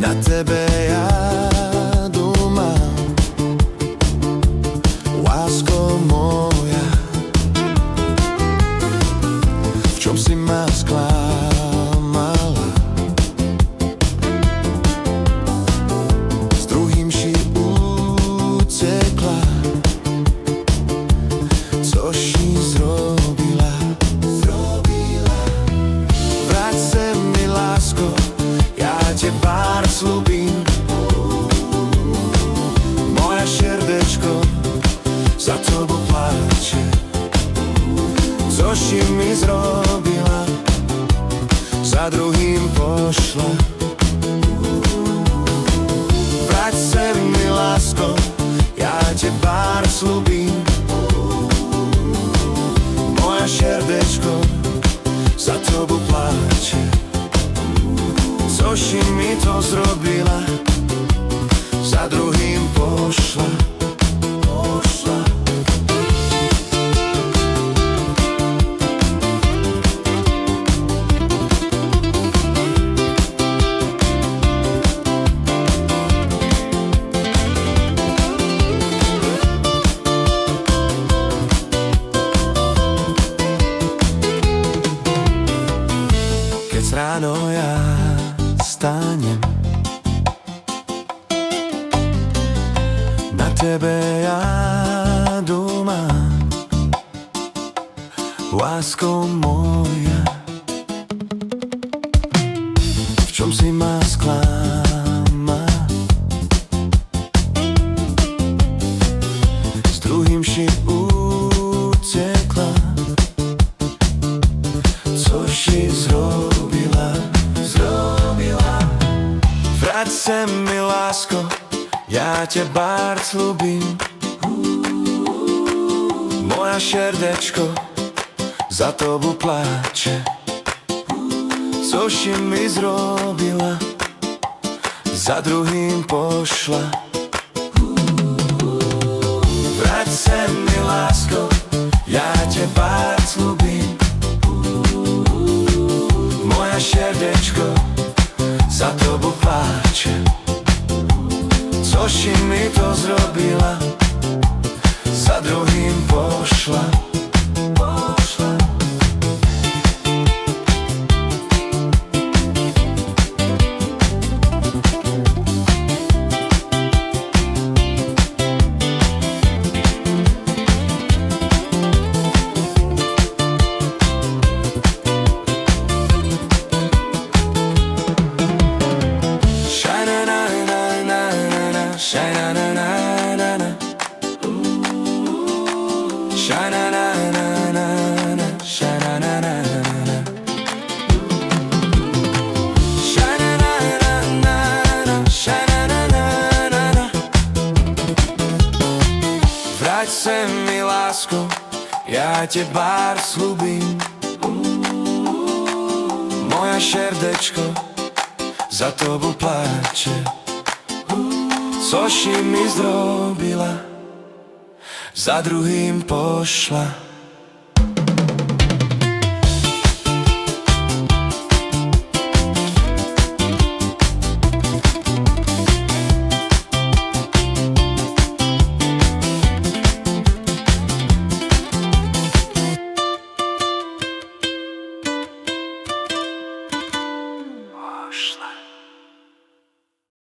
Na tebe ja dúmam, lásko moja. V čom si ma sklamala? S druhým si utekla. Což si zrobila? Vráť sem mi, lásko, ja te pár slúbim. Moja srdečko za tobou pláče. Což si mi zrobila? Za druhým pošla. Vráť sem mi, lásko, ja te pár slúbim. Moja srdečko za tobou pláče. Což si mi to zrobila? Za druhým pošla. Keď ráno ja stanem, na tebe ja dúmam, lásko moja. V čom si ma sklama? S druhým si utekla. Což si zrobila? Vráť sem mi, lásko, ja te bár slúbim. Moja srdečko za tobou pláče. Což si mi zrobila? Za druhým pošla. Vráť sem mi, lásko, ja te bár slúbim. Moja srdečko za tobou pláče. Což si mi to zrobila? Za druhým pošla. Sha-na-na-na-na-na. Sha-na-na-na-na-na. Sha-na-na-na-na. Sha-na-na-na-na. Sha-na-na-na-na. Vráť sem mi, lásko, ja te bár slúbim. Moja srdečko za tobou pláče. Což si mi zrobila? Za druhým pošla.